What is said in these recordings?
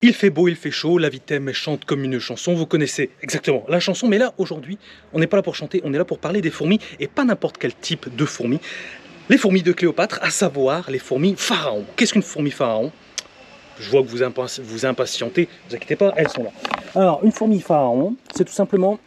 Il fait beau, il fait chaud, la vie t'aime chante comme une chanson, vous connaissez exactement la chanson, mais là, aujourd'hui, on n'est pas là pour chanter, on est là pour parler des fourmis, et pas n'importe quel type de fourmis. Les fourmis de Cléopâtre, à savoir les fourmis pharaon. Qu'est-ce qu'une fourmi pharaon? Je vois que vous impatientez, ne vous inquiétez pas, elles sont là. Alors, une fourmi pharaon, c'est tout simplement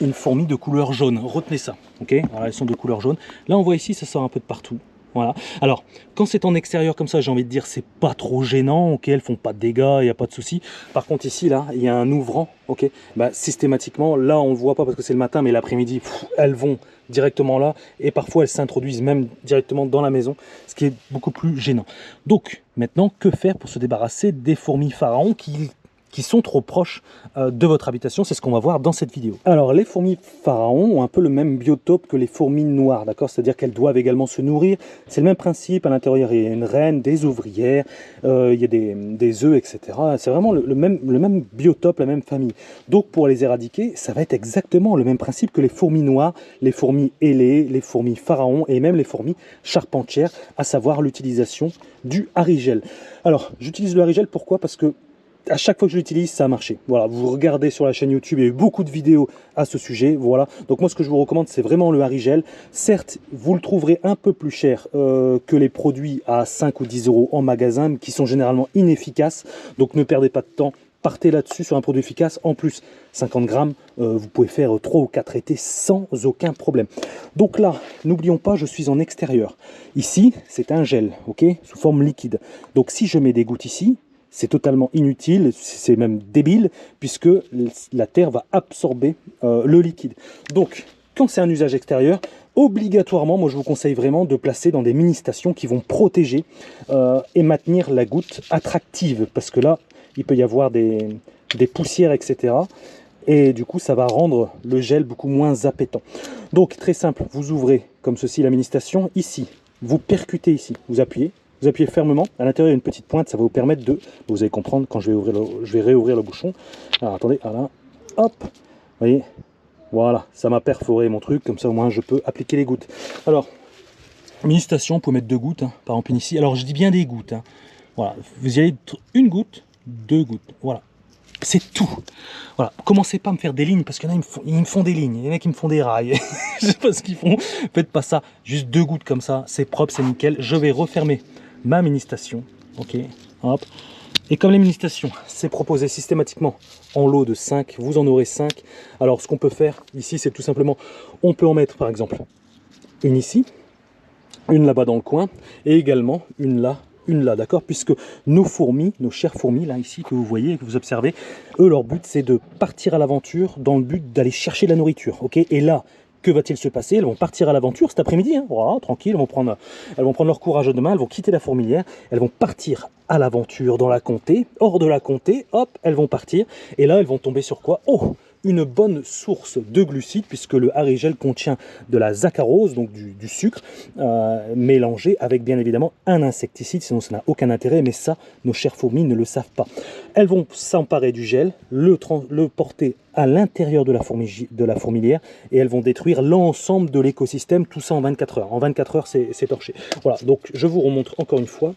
une fourmi de couleur jaune, retenez ça, ok? Voilà, elles sont de couleur jaune. Là, on voit ici, ça sort un peu de partout. Voilà. Alors, quand c'est en extérieur comme ça, j'ai envie de dire, c'est pas trop gênant, ok, elles font pas de dégâts, il n'y a pas de souci. Par contre, ici, là, il y a un ouvrant, ok, bah, systématiquement, là, on ne le voit pas parce que c'est le matin, mais l'après-midi, elles vont directement là, et parfois, elles s'introduisent même directement dans la maison, ce qui est beaucoup plus gênant. Donc, maintenant, que faire pour se débarrasser des fourmis pharaons qui sont trop proches de votre habitation? C'est ce qu'on va voir dans cette vidéo. Alors, les fourmis pharaons ont un peu le même biotope que les fourmis noires, d'accord? C'est-à-dire qu'elles doivent également se nourrir. C'est le même principe. À l'intérieur, il y a une reine, des ouvrières, il y a des œufs, etc. C'est vraiment le même biotope, la même famille. Donc, pour les éradiquer, ça va être exactement le même principe que les fourmis noires, les fourmis ailées, les fourmis pharaons et même les fourmis charpentières, à savoir l'utilisation du Harigel. Alors, j'utilise le Harigel, pourquoi? Parce que à chaque fois que je l'utilise, ça a marché. Voilà, vous regardez sur la chaîne YouTube, il y a eu beaucoup de vidéos à ce sujet. Voilà, donc moi ce que je vous recommande, c'est vraiment le Harigel. Certes, vous le trouverez un peu plus cher que les produits à 5 ou 10 euros en magasin, qui sont généralement inefficaces. Donc ne perdez pas de temps, partez là-dessus sur un produit efficace. En plus, 50 grammes, vous pouvez faire 3 ou 4 étés sans aucun problème. Donc là, n'oublions pas, je suis en extérieur. Ici, c'est un gel, ok, sous forme liquide. Donc si je mets des gouttes ici, c'est totalement inutile, c'est même débile, puisque la terre va absorber le liquide. Donc, quand c'est un usage extérieur, obligatoirement, moi je vous conseille vraiment de placer dans des mini-stations qui vont protéger et maintenir la goutte attractive, parce que là, il peut y avoir des poussières, etc. Et du coup, ça va rendre le gel beaucoup moins appétant. Donc, très simple, vous ouvrez comme ceci la mini-station. Ici, vous percutez ici, vous appuyez fermement. À l'intérieur, il y a une petite pointe, ça va vous permettre de... Vous allez comprendre quand je vais réouvrir le bouchon. Alors, attendez, voilà. Hop, vous voyez, voilà, ça m'a perforé mon truc, comme ça au moins je peux appliquer les gouttes. Alors, mini-station, vous pouvez mettre 2 gouttes, hein, par exemple ici. Alors, je dis bien des gouttes. Hein. Voilà, vous y allez une goutte, 2 gouttes, voilà. C'est tout. Voilà. Commencez pas à me faire des lignes parce qu'il y en a, ils me font des lignes. Il y en a qui me font des rails. Je sais pas ce qu'ils font. Faites pas ça. Juste 2 gouttes comme ça. C'est propre, c'est nickel. Je vais refermer ma mini-station. Ok. Hop. Et comme les mini-stations, c'est proposé systématiquement en lot de 5. Vous en aurez 5. Alors, ce qu'on peut faire ici, c'est tout simplement, on peut en mettre par exemple une ici, une là-bas dans le coin, et également une là, d'accord, puisque nos fourmis, nos chères fourmis, là, ici, que vous voyez, que vous observez, eux, leur but, c'est de partir à l'aventure dans le but d'aller chercher de la nourriture, ok? Et là, que va-t-il se passer? Elles vont partir à l'aventure cet après-midi, hein, voilà, tranquille, elles vont prendre leur courage demain, elles vont quitter la fourmilière, elles vont partir à l'aventure dans la comté, hors de la comté, hop, elles vont partir, et là, elles vont tomber sur quoi? Oh, une bonne source de glucides, puisque le Harigel contient de la saccharose, donc du sucre, mélangé avec bien évidemment un insecticide, sinon ça n'a aucun intérêt, mais ça, nos chères fourmis ne le savent pas. Elles vont s'emparer du gel, le porter à l'intérieur de la fourmilière, et elles vont détruire l'ensemble de l'écosystème, tout ça en 24 heures. En 24 heures, c'est torché. Voilà, donc je vous remontre encore une fois,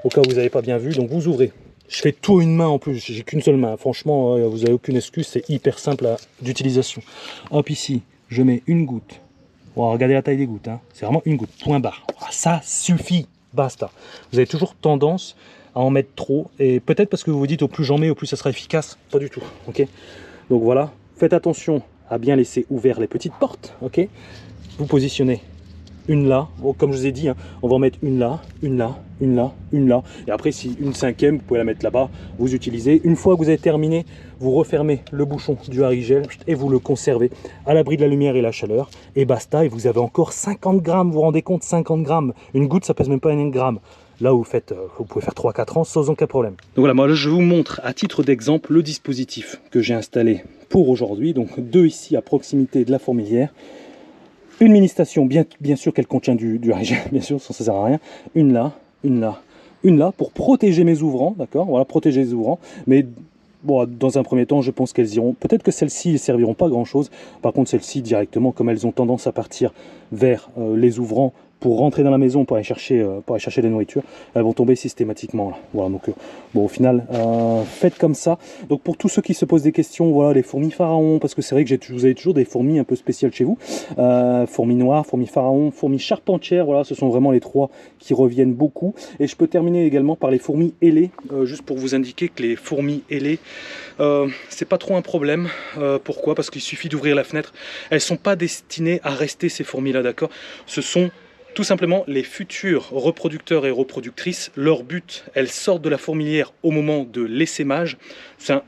au cas où vous n'avez pas bien vu, donc vous ouvrez. Je fais tout à une main en plus, j'ai qu'une seule main. Franchement, vous n'avez aucune excuse, c'est hyper simple d'utilisation. Hop, ici, je mets une goutte. Bon, regardez la taille des gouttes, hein. C'est vraiment une goutte, point barre. Ça suffit, basta. Vous avez toujours tendance à en mettre trop, et peut-être parce que vous vous dites au plus j'en mets, au plus ça sera efficace. Pas du tout, ok? Donc voilà, faites attention à bien laisser ouvert les petites portes, ok? Vous positionnez une là, bon, comme je vous ai dit, hein, on va en mettre une là, une là, une là, une là, et après si une cinquième, vous pouvez la mettre là-bas, vous utilisez. Une fois que vous avez terminé, vous refermez le bouchon du Harigel et vous le conservez à l'abri de la lumière et la chaleur, et basta, et vous avez encore 50 grammes, vous vous rendez compte, 50 grammes, une goutte ça pèse même pas 1 gramme. Là où vous pouvez faire 3-4 ans sans aucun problème. Donc voilà, moi je vous montre à titre d'exemple le dispositif que j'ai installé pour aujourd'hui, donc 2 ici à proximité de la fourmilière. Une mini-station, bien sûr qu'elle contient du Harigel, bien sûr, ça sert à rien. Une là, une là, une là, pour protéger mes ouvrants, d'accord? Voilà, protéger les ouvrants. Mais bon, dans un premier temps, je pense qu'elles iront. Peut-être que celles-ci ne serviront pas grand-chose. Par contre, celles-ci, directement, comme elles ont tendance à partir vers les ouvrants pour rentrer dans la maison pour aller chercher la nourriture, elles vont tomber systématiquement là. Voilà, donc bon, au final, faites comme ça. Donc pour tous ceux qui se posent des questions, voilà, les fourmis pharaons, parce que c'est vrai que vous avez toujours des fourmis un peu spéciales chez vous, fourmis noires, fourmis pharaons, fourmis charpentières, voilà, ce sont vraiment les trois qui reviennent beaucoup. Et je peux terminer également par les fourmis ailées, juste pour vous indiquer que les fourmis ailées, c'est pas trop un problème. Pourquoi? Parce qu'il suffit d'ouvrir la fenêtre. Elles sont pas destinées à rester, ces fourmis là, d'accord? Ce sont tout simplement les futurs reproducteurs et reproductrices. Leur but, elles sortent de la fourmilière au moment de l'essaimage.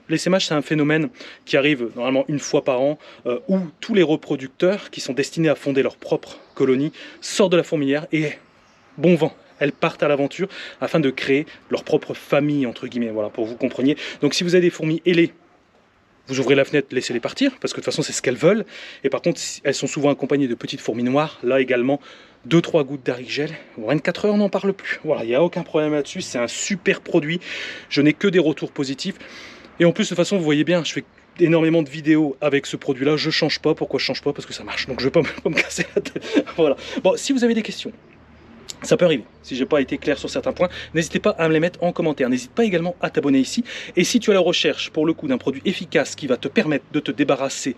L'essaimage, c'est un phénomène qui arrive normalement une fois par an, où tous les reproducteurs qui sont destinés à fonder leur propre colonie sortent de la fourmilière et bon vent, elles partent à l'aventure afin de créer leur propre famille, entre guillemets, voilà, pour que vous compreniez. Donc si vous avez des fourmis ailées, vous ouvrez la fenêtre, laissez-les partir, parce que de toute façon c'est ce qu'elles veulent. Et par contre, elles sont souvent accompagnées de petites fourmis noires. Là également, 2-3 gouttes d'Arigel. 24 heures, on n'en parle plus. Voilà, il n'y a aucun problème là-dessus. C'est un super produit. Je n'ai que des retours positifs. Et en plus, de toute façon, vous voyez bien, je fais énormément de vidéos avec ce produit-là. Je ne change pas. Pourquoi je ne change pas? Parce que ça marche. Donc je ne vais pas me casser la tête. Voilà. Bon, si vous avez des questions, ça peut arriver, si j'ai pas été clair sur certains points, n'hésitez pas à me les mettre en commentaire. N'hésite pas également à t'abonner ici. Et si tu as la recherche, pour le coup, d'un produit efficace qui va te permettre de te débarrasser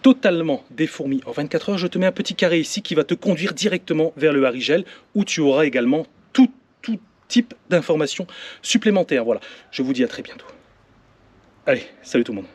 totalement des fourmis en 24 heures, je te mets un petit carré ici qui va te conduire directement vers le Arigel, où tu auras également tout type d'informations supplémentaires. Voilà, je vous dis à très bientôt. Allez, salut tout le monde.